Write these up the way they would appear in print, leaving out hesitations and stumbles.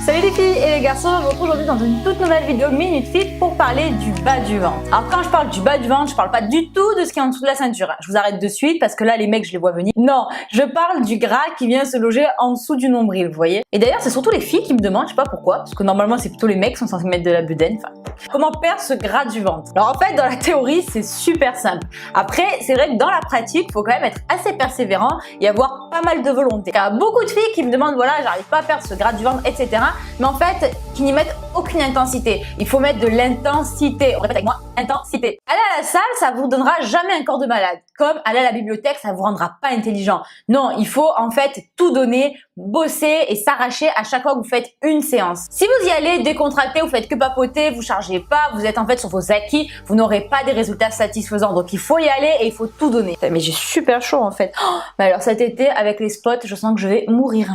Salut les filles et les garçons, on se retrouve aujourd'hui dans une toute nouvelle vidéo Minute Fit pour parler du bas du ventre. Alors quand je parle du bas du ventre, je parle pas du tout de ce qui est en dessous de la ceinture. Je vous arrête de suite parce que là les mecs je les vois venir. Non, je parle du gras qui vient se loger en dessous du nombril, vous voyez. Et d'ailleurs c'est surtout les filles qui me demandent, je sais pas pourquoi, parce que normalement c'est plutôt les mecs qui sont censés mettre de la bedaine. Enfin, comment perdre ce gras du ventre? Alors en fait dans la théorie c'est super simple. Après c'est vrai que dans la pratique, il faut quand même être assez persévérant et avoir pas mal de volonté. Il y a beaucoup de filles qui me demandent voilà j'arrive pas à perdre ce gras du ventre, etc. Mais en fait, qui n'y mettent aucune intensité. Il faut mettre de l'intensité. On répète avec moi, intensité. Aller à la salle, ça vous donnera jamais un corps de malade. Comme aller à la bibliothèque, ça vous rendra pas intelligent. Non, il faut en fait tout donner, bosser et s'arracher à chaque fois que vous faites une séance. Si vous y allez décontracté, vous faites que papoter, vous chargez pas, vous êtes en fait sur vos acquis, vous n'aurez pas des résultats satisfaisants. Donc il faut y aller et il faut tout donner. Mais j'ai super chaud en fait. Oh, mais alors cet été avec les spots, je sens que je vais mourir.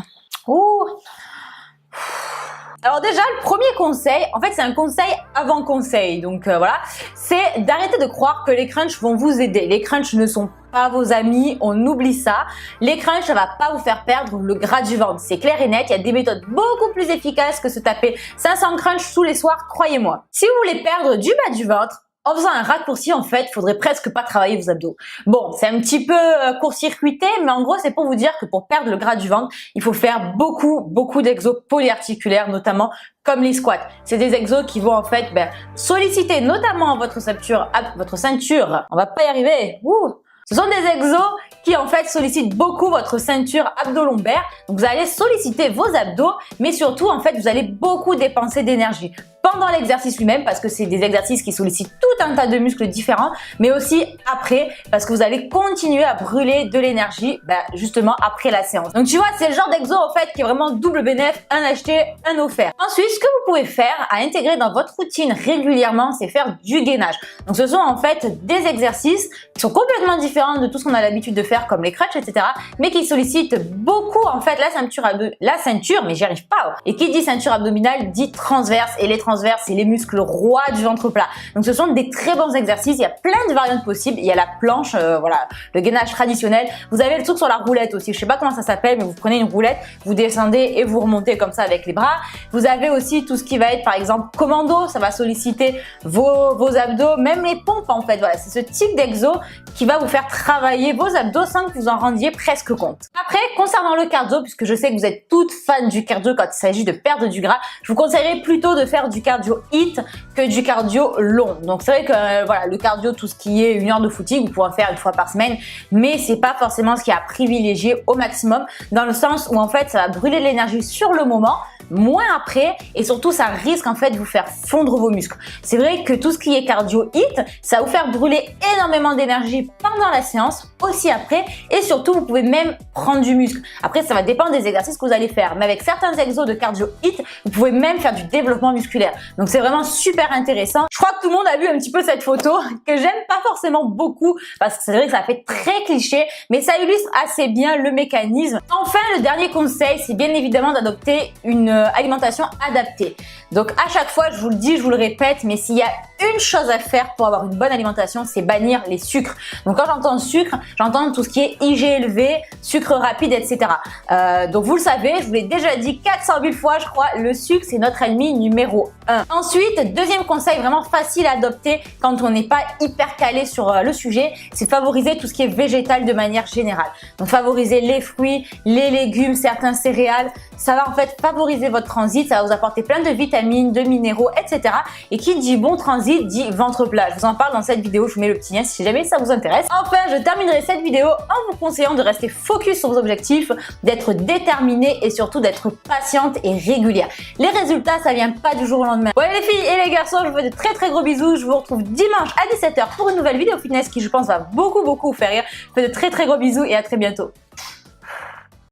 Ouh. Alors déjà, le premier conseil, en fait c'est un conseil avant conseil, donc voilà, c'est d'arrêter de croire que les crunchs vont vous aider. Les crunchs ne sont pas vos amis, on oublie ça. Les crunchs, ça va pas vous faire perdre le gras du ventre, c'est clair et net, il y a des méthodes beaucoup plus efficaces que se taper 500 crunchs tous les soirs, croyez-moi. Si vous voulez perdre du bas du ventre, en faisant un raccourci, en fait, faudrait presque pas travailler vos abdos. Bon, c'est un petit peu court-circuité, mais en gros, c'est pour vous dire que pour perdre le gras du ventre, il faut faire beaucoup d'exos polyarticulaires, notamment comme les squats. C'est des exos qui vont en fait solliciter notamment votre ceinture. On va pas y arriver. Ce sont des exos qui en fait sollicitent beaucoup votre ceinture abdo-lombaire. Donc vous allez solliciter vos abdos, mais surtout en fait vous allez beaucoup dépenser d'énergie pendant l'exercice lui-même parce que c'est des exercices qui sollicitent tout un tas de muscles différents, mais aussi après parce que vous allez continuer à brûler de l'énergie justement après la séance. Donc tu vois, c'est le genre d'exo en fait qui est vraiment double bénéfice, un acheté, un offert. Ensuite, ce que vous pouvez faire à intégrer dans votre routine régulièrement, c'est faire du gainage. Donc ce sont en fait des exercices qui sont complètement différents de tout ce qu'on a l'habitude de faire comme les crunchs, etc. mais qui sollicitent beaucoup en fait la ceinture, mais j'y arrive pas. Et qui dit ceinture abdominale dit transverse, et les transverses c'est les muscles rois du ventre plat. Donc ce sont des très bons exercices, il y a plein de variantes possibles. Il y a la planche, voilà, le gainage traditionnel. Vous avez le truc sur la roulette aussi, je sais pas comment ça s'appelle, mais vous prenez une roulette, vous descendez et vous remontez comme ça avec les bras. Vous avez aussi tout ce qui va être par exemple commando, ça va solliciter vos abdos, même les pompes en fait. Voilà, c'est ce type d'exo qui va vous faire travailler vos abdos sans que vous en rendiez presque compte. Après, concernant le cardio, puisque je sais que vous êtes toutes fans du cardio quand il s'agit de perdre du gras, je vous conseillerais plutôt de faire du cardio HIIT que du cardio long. Donc c'est vrai que voilà, le cardio, tout ce qui est 1 heure de footing, vous pouvez en faire 1 fois par semaine, mais c'est pas forcément ce qui est à privilégier au maximum, dans le sens où en fait ça va brûler de l'énergie sur le moment, moins après, et surtout ça risque en fait de vous faire fondre vos muscles. C'est vrai que tout ce qui est cardio HIIT, ça va vous faire brûler énormément d'énergie pendant la séance, aussi après, et surtout vous pouvez même prendre du muscle. Après ça va dépendre des exercices que vous allez faire, mais avec certains exos de cardio HIIT, vous pouvez même faire du développement musculaire. Donc c'est vraiment super intéressant. Je crois que tout le monde a vu un petit peu cette photo, que j'aime pas forcément beaucoup, parce que c'est vrai que ça fait très cliché, mais ça illustre assez bien le mécanisme. Enfin, le dernier conseil, c'est bien évidemment d'adopter une alimentation adaptée. Donc à chaque fois, je vous le dis, je vous le répète, mais s'il y a une chose à faire pour avoir une bonne alimentation, c'est bannir les sucres. Donc quand j'entends sucre, j'entends tout ce qui est IG élevé, sucre rapide, etc. Donc vous le savez, je vous l'ai déjà dit 400 000 fois, je crois, le sucre c'est notre ennemi numéro 1. Ensuite, deuxième conseil vraiment facile à adopter quand on n'est pas hyper calé sur le sujet, c'est favoriser tout ce qui est végétal de manière générale. Donc favoriser les fruits, les légumes, certains céréales, ça va en fait favoriser votre transit, ça va vous apporter plein de vitamines, de minéraux, etc. Et qui dit bon transit dit ventre plat. Je vous en parle dans cette vidéo, je vous mets le petit lien si jamais ça vous intéresse. Enfin, je terminerai cette vidéo en vous conseillant de rester focus sur vos objectifs, d'être déterminé et surtout d'être patiente et régulière. Les résultats, ça vient pas du jour au lendemain. Ouais les filles et les garçons, je vous fais de très gros bisous. Je vous retrouve dimanche à 17 h pour une nouvelle vidéo fitness qui je pense va beaucoup vous faire rire. Je vous fais de très gros bisous et à très bientôt.